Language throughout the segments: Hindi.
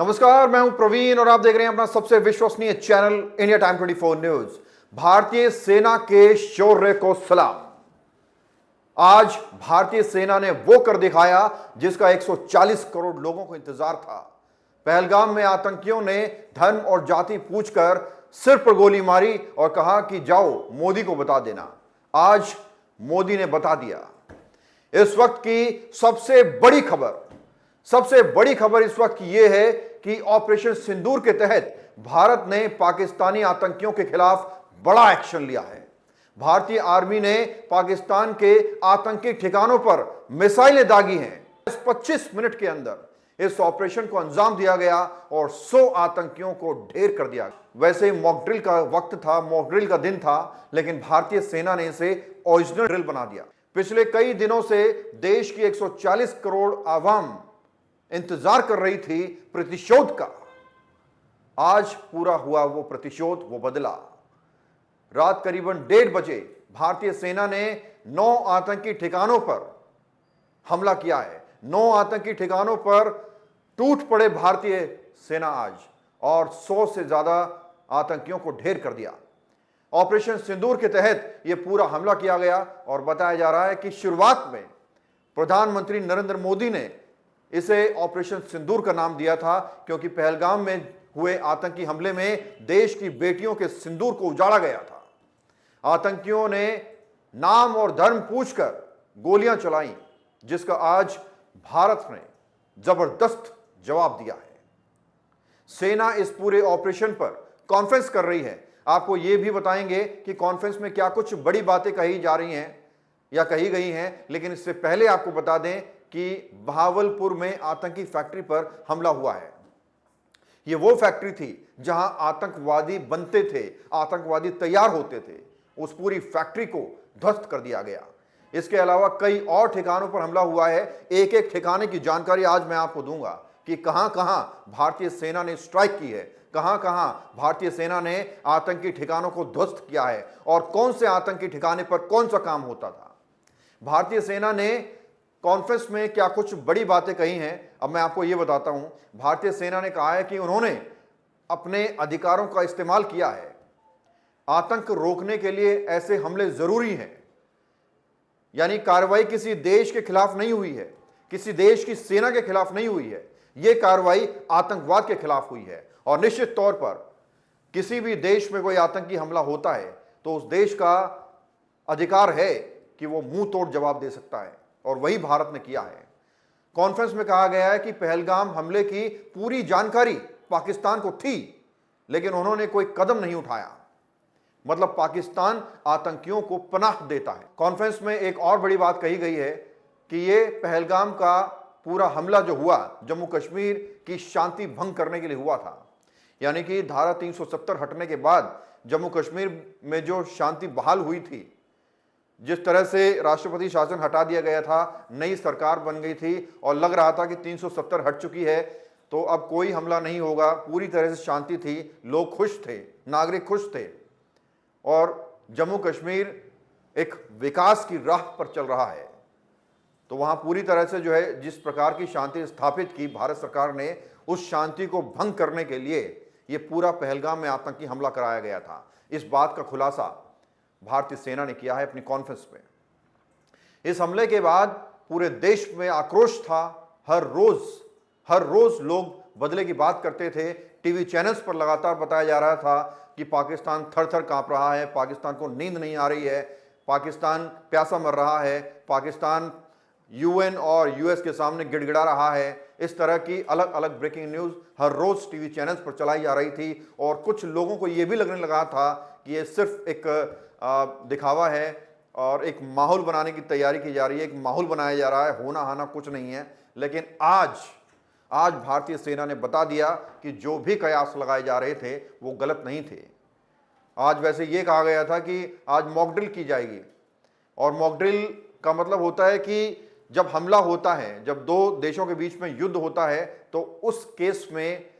नमस्कार, मैं हूं प्रवीण और आप देख रहे हैं अपना सबसे विश्वसनीय चैनल इंडिया टाइम 24 न्यूज। भारतीय सेना के शौर्य को सलाम। आज भारतीय सेना ने वो कर दिखाया जिसका 140 करोड़ लोगों को इंतजार था। पहलगाम में आतंकियों ने धर्म और जाति पूछकर सिर पर गोली मारी और कहा कि जाओ मोदी को बता देना। आज मोदी ने बता दिया। इस वक्त की सबसे बड़ी खबर इस वक्त यह है कि ऑपरेशन सिंदूर के तहत भारत ने पाकिस्तानी आतंकियों के खिलाफ बड़ा एक्शन लिया है। भारतीय आर्मी ने पाकिस्तान के आतंकी ठिकानों पर मिसाइलें दागी हैं। इस 25 मिनट के अंदर इस ऑपरेशन को अंजाम दिया गया और 100 आतंकियों को ढेर कर दिया। वैसे ही मॉक ड्रिल का वक्त था, मॉक ड्रिल का दिन था, लेकिन भारतीय सेना ने इसे ओरिजिनल ड्रिल बना दिया। पिछले कई दिनों से देश की 140 करोड़ आवाम इंतजार कर रही थी प्रतिशोध का। आज पूरा हुआ वो प्रतिशोध, वो बदला। रात करीबन 1:30 बजे भारतीय सेना ने 9 आतंकी ठिकानों पर हमला किया है। 9 आतंकी ठिकानों पर टूट पड़े भारतीय सेना आज, और 100 से ज्यादा आतंकियों को ढेर कर दिया। ऑपरेशन सिंदूर के तहत यह पूरा हमला किया गया और बताया जा रहा है कि शुरुआत में प्रधानमंत्री नरेंद्र मोदी ने इसे ऑपरेशन सिंदूर का नाम दिया था, क्योंकि पहलगाम में हुए आतंकी हमले में देश की बेटियों के सिंदूर को उजाड़ा गया था। आतंकियों ने नाम और धर्म पूछकर गोलियां चलाई, जिसका आज भारत ने जबरदस्त जवाब दिया है। सेना इस पूरे ऑपरेशन पर कॉन्फ्रेंस कर रही है। आपको यह भी बताएंगे कि कॉन्फ्रेंस में क्या कुछ बड़ी बातें कही जा रही हैं या कही गई हैं, लेकिन इससे पहले आपको बता दें कि भावलपुर में आतंकी फैक्ट्री पर हमला हुआ है। यह वो फैक्ट्री थी जहां आतंकवादी बनते थे, आतंकवादी तैयार होते थे। उस पूरी फैक्ट्री को ध्वस्त कर दिया गया। इसके अलावा कई और ठिकानों पर हमला हुआ है। एक एक ठिकाने की जानकारी आज मैं आपको दूंगा कि कहां कहां भारतीय सेना ने स्ट्राइक की है, कहां कहां भारतीय सेना ने आतंकी ठिकानों को ध्वस्त किया है और कौन से आतंकी ठिकाने पर कौन सा काम होता था। भारतीय सेना ने कॉन्फ्रेंस में क्या कुछ बड़ी बातें कही हैं, अब मैं आपको यह बताता हूं। भारतीय सेना ने कहा है कि उन्होंने अपने अधिकारों का इस्तेमाल किया है। आतंक रोकने के लिए ऐसे हमले जरूरी हैं, यानी कार्रवाई किसी देश के खिलाफ नहीं हुई है, किसी देश की सेना के खिलाफ नहीं हुई है। यह कार्रवाई आतंकवाद के खिलाफ हुई है। और निश्चित तौर पर किसी भी देश में कोई आतंकी हमला होता है तो उस देश का अधिकार है कि वो मुंह तोड़ जवाब दे सकता है, और वही भारत ने किया है। कॉन्फ्रेंस में कहा गया है कि पहलगाम हमले की पूरी जानकारी पाकिस्तान को थी, लेकिन उन्होंने कोई कदम नहीं उठाया। मतलब पाकिस्तान आतंकियों को पनाह देता है। कॉन्फ्रेंस में एक और बड़ी बात कही गई है कि ये पहलगाम का पूरा हमला जो हुआ जम्मू कश्मीर की शांति भंग करने के लिए हुआ था। यानी कि धारा 370 हटने के बाद जम्मू कश्मीर में जो शांति बहाल हुई थी, जिस तरह से राष्ट्रपति शासन हटा दिया गया था, नई सरकार बन गई थी और लग रहा था कि 370 हट चुकी है तो अब कोई हमला नहीं होगा, पूरी तरह से शांति थी, लोग खुश थे, नागरिक खुश थे, और जम्मू कश्मीर एक विकास की राह पर चल रहा है। तो वहां पूरी तरह से जो है जिस प्रकार की शांति स्थापित की भारत सरकार ने, उस शांति को भंग करने के लिए ये पूरा पहलगाम में आतंकी हमला कराया गया था। इस बात का खुलासा भारतीय सेना ने किया है अपनी कॉन्फ्रेंस में। इस हमले के बाद पूरे देश में आक्रोश था। हर रोज लोग बदले की बात करते थे। टीवी चैनल्स पर लगातार बताया जा रहा था कि पाकिस्तान थर-थर कांप रहा है, पाकिस्तान को नींद नहीं आ रही है, पाकिस्तान प्यासा मर रहा है, पाकिस्तान यूएन और यूएस के सामने गिड़गिड़ा रहा है। इस तरह की अलग अलग ब्रेकिंग न्यूज हर रोज टीवी चैनल्स पर चलाई जा रही थी, और कुछ लोगों को यह भी लगने लगा था कि यह सिर्फ एक दिखावा है और एक माहौल बनाने की तैयारी की जा रही है, एक माहौल बनाया जा रहा है, होना हाना कुछ नहीं है। लेकिन आज भारतीय सेना ने बता दिया कि जो भी कयास लगाए जा रहे थे वो गलत नहीं थे। आज वैसे ये कहा गया था कि आज मॉक ड्रिल की जाएगी, और मॉक ड्रिल का मतलब होता है कि जब हमला होता है, जब दो देशों के बीच में युद्ध होता है, तो उस केस में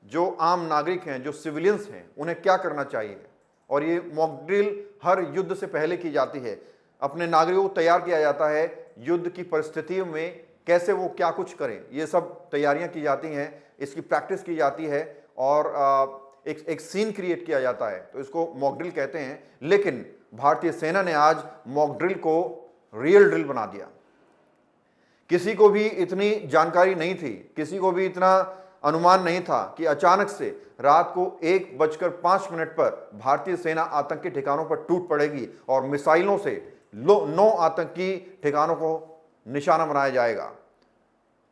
जो आम नागरिक हैं, जो सिविलियंस हैं, उन्हें क्या करना चाहिए। और ये मॉक ड्रिल हर युद्ध से पहले की जाती है। अपने नागरिकों को तैयार किया जाता है युद्ध की परिस्थितियों में कैसे वो क्या कुछ करें, ये सब तैयारियां की जाती हैं। इसकी प्रैक्टिस की जाती है और एक सीन क्रिएट किया जाता है, तो इसको मॉक ड्रिल कहते हैं। लेकिन भारतीय सेना ने आज मॉक ड्रिल को रियल ड्रिल बना दिया। किसी को भी इतनी जानकारी नहीं थी, किसी को भी इतना अनुमान नहीं था कि अचानक से रात को 1:05 पर भारतीय सेना आतंकी ठिकानों पर टूट पड़ेगी और मिसाइलों से 9 आतंकी ठिकानों को निशाना बनाया जाएगा।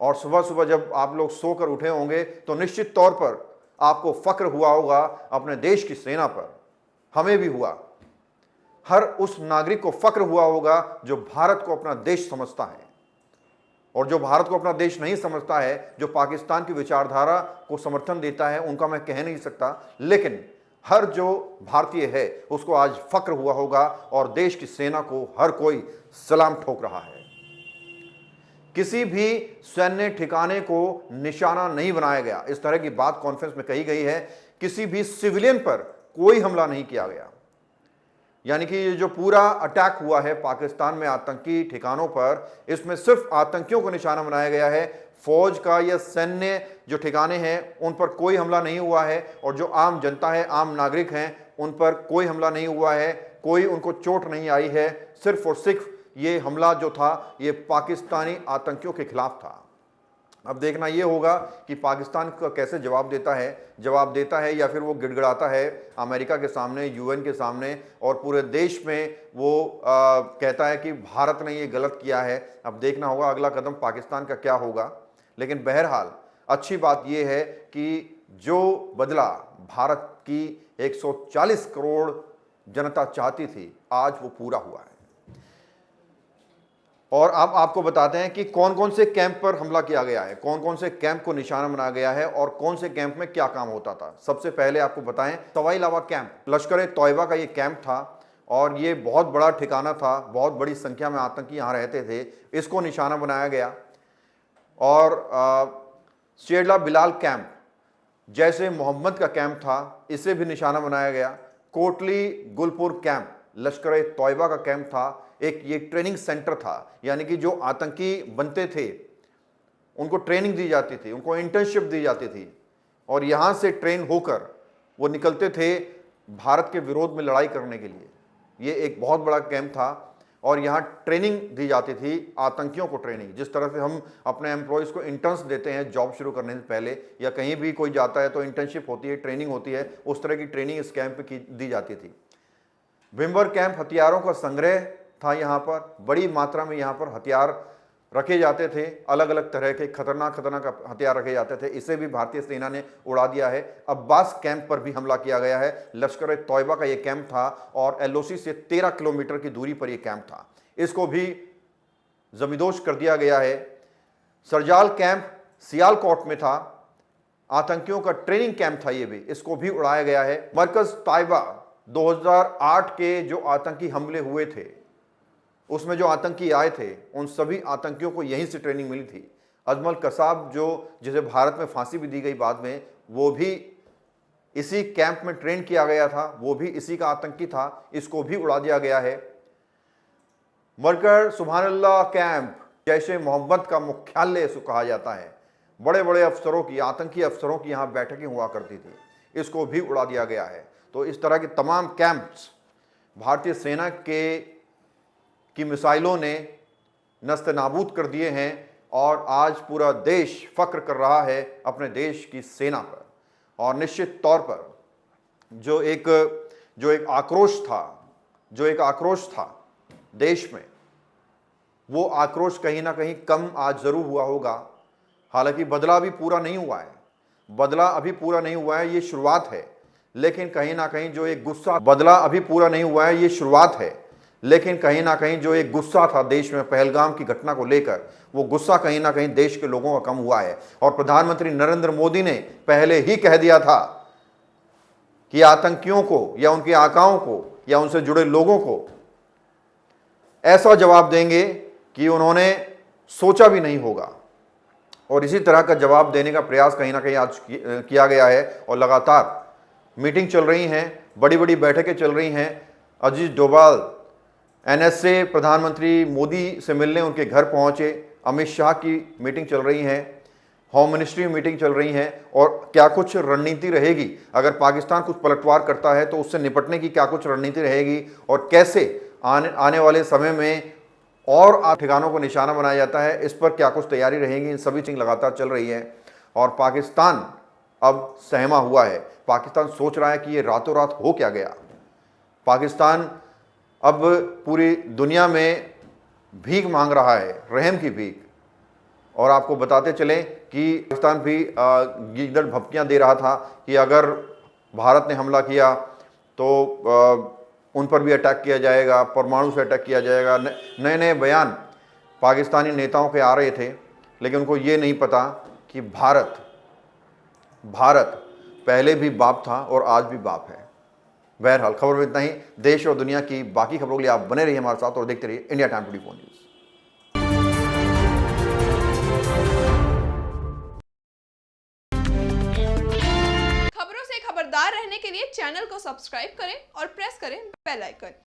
और सुबह सुबह जब आप लोग सोकर उठे होंगे तो निश्चित तौर पर आपको फक्र हुआ होगा अपने देश की सेना पर। हमें भी हुआ, हर उस नागरिक को फक्र हुआ होगा जो भारत को अपना देश समझता है। और जो भारत को अपना देश नहीं समझता है, जो पाकिस्तान की विचारधारा को समर्थन देता है, उनका मैं कह नहीं सकता, लेकिन हर जो भारतीय है उसको आज फक्र हुआ होगा और देश की सेना को हर कोई सलाम ठोक रहा है। किसी भी सैन्य ठिकाने को निशाना नहीं बनाया गया, इस तरह की बात कॉन्फ्रेंस में कही गई है। किसी भी सिविलियन पर कोई हमला नहीं किया गया, यानी कि ये जो पूरा अटैक हुआ है पाकिस्तान में आतंकी ठिकानों पर, इसमें सिर्फ आतंकियों को निशाना बनाया गया है। फौज का या सैन्य जो ठिकाने हैं उन पर कोई हमला नहीं हुआ है, और जो आम जनता है, आम नागरिक हैं, उन पर कोई हमला नहीं हुआ है, कोई उनको चोट नहीं आई है। सिर्फ और सिर्फ ये हमला जो था ये पाकिस्तानी आतंकियों के खिलाफ था। अब देखना ये होगा कि पाकिस्तान का कैसे जवाब देता है या फिर वो गिड़गिड़ाता है अमेरिका के सामने, यूएन के सामने, और पूरे देश में वो कहता है कि भारत ने ये गलत किया है। अब देखना होगा अगला कदम पाकिस्तान का क्या होगा। लेकिन बहरहाल अच्छी बात ये है कि जो बदला भारत की 140 करोड़ जनता चाहती थी, आज वो पूरा हुआ है। और अब आपको बताते हैं कि कौन कौन से कैंप पर हमला किया गया है, कौन कौन से कैंप को निशाना बनाया गया है और कौन से कैंप में क्या काम होता था। सबसे पहले आपको बताएं, सवाई लावा कैंप, लश्कर तौयबा का ये कैंप था और ये बहुत बड़ा ठिकाना था, बहुत बड़ी संख्या में आतंकी यहाँ रहते थे, इसको निशाना बनाया गया। और शेरला बिलाल कैंप, जैसे मोहम्मद का कैंप था, इसे भी निशाना बनाया गया। कोटली गुलपुर कैंप लश्कर तौयबा का कैंप था, एक ये ट्रेनिंग सेंटर था, यानी कि जो आतंकी बनते थे उनको ट्रेनिंग दी जाती थी, उनको इंटर्नशिप दी जाती थी, और यहाँ से ट्रेन होकर वो निकलते थे भारत के विरोध में लड़ाई करने के लिए। ये एक बहुत बड़ा कैंप था और यहाँ ट्रेनिंग दी जाती थी, आतंकियों को ट्रेनिंग। जिस तरह से हम अपने एम्प्लॉयज़ को इंटर्न्स देते हैं जॉब शुरू करने से पहले, या कहीं भी कोई जाता है तो इंटर्नशिप होती है, ट्रेनिंग होती है, उस तरह की ट्रेनिंग इस कैंप की दी जाती थी। भिम्बर कैंप हथियारों का संग्रह था, यहाँ पर बड़ी मात्रा में यहाँ पर हथियार रखे जाते थे, अलग अलग तरह के खतरनाक हथियार रखे जाते थे। इसे भी भारतीय सेना ने उड़ा दिया है। अब्बास कैंप पर भी हमला किया गया है। लश्कर तौयबा का ये कैंप था और एलओसी से 13 किलोमीटर की दूरी पर यह कैंप था, इसको भी जमींदोज कर दिया गया है। सरजाल कैंप सियालकोट में था, आतंकियों का ट्रेनिंग कैंप था ये भी, इसको भी उड़ाया गया है। मरकज ताइबा 2008 के जो आतंकी हमले हुए थे उसमें जो आतंकी आए थे उन सभी आतंकियों को यहीं से ट्रेनिंग मिली थी। अजमल कसाब जिसे भारत में फांसी भी दी गई बाद में, वो भी इसी कैंप में ट्रेन किया गया था, वो भी इसी का आतंकी था, इसको भी उड़ा दिया गया है। मरकर सुभानअल्लाह कैंप जैशे मोहम्मद का मुख्यालय इसको कहा जाता है, बड़े बड़े अफसरों की, आतंकी अफसरों की यहाँ बैठकें हुआ करती थी, इसको भी उड़ा दिया गया है। तो इस तरह के तमाम कैंप्स भारतीय सेना की मिसाइलों ने नस्ते नाबूद कर दिए हैं और आज पूरा देश फक्र कर रहा है अपने देश की सेना पर। और निश्चित तौर पर जो एक आक्रोश था देश में, वो आक्रोश कहीं ना कहीं कम आज जरूर हुआ होगा। हालांकि बदला अभी पूरा नहीं हुआ है, ये शुरुआत है। लेकिन कहीं ना कहीं जो एक गुस्सा था देश में पहलगाम की घटना को लेकर, वो गुस्सा कहीं ना कहीं देश के लोगों का कम हुआ है। और प्रधानमंत्री नरेंद्र मोदी ने पहले ही कह दिया था कि आतंकियों को या उनके आकाओं को या उनसे जुड़े लोगों को ऐसा जवाब देंगे कि उन्होंने सोचा भी नहीं होगा। और इसी तरह का जवाब देने का प्रयास कहीं ना कहीं आज किया गया है और लगातार मीटिंग चल रही हैं, बड़ी बड़ी बैठकें चल रही हैं। अजीत डोभाल एनएसए प्रधानमंत्री मोदी से मिलने उनके घर पहुंचे, अमित शाह की मीटिंग चल रही है, होम मिनिस्ट्री में मीटिंग चल रही है और क्या कुछ रणनीति रहेगी, अगर पाकिस्तान कुछ पलटवार करता है तो उससे निपटने की क्या कुछ रणनीति रहेगी और कैसे आने वाले समय में और ठिकानों को निशाना बनाया जाता है, इस पर क्या कुछ तैयारी रहेगी। इन सभी चीज़ लगातार चल रही है और पाकिस्तान अब सहमा हुआ है। पाकिस्तान सोच रहा है कि ये रातों रात हो क्या गया। पाकिस्तान अब पूरी दुनिया में भीख मांग रहा है, रहम की भीख। और आपको बताते चलें कि पाकिस्तान भी गीदड़ भपकियां दे रहा था कि अगर भारत ने हमला किया तो उन पर भी अटैक किया जाएगा, परमाणु से अटैक किया जाएगा। नए नए बयान पाकिस्तानी नेताओं के आ रहे थे, लेकिन उनको ये नहीं पता कि भारत पहले भी बाप था और आज भी बाप है। बहरहाल खबर में इतना ही। देश और दुनिया की बाकी खबरों के लिए आप बने रहिए हमारे साथ और देखते रहिए इंडिया टाइम 24 न्यूज़। खबरों से खबरदार रहने के लिए चैनल को सब्सक्राइब करें और प्रेस करें बेल आइकन।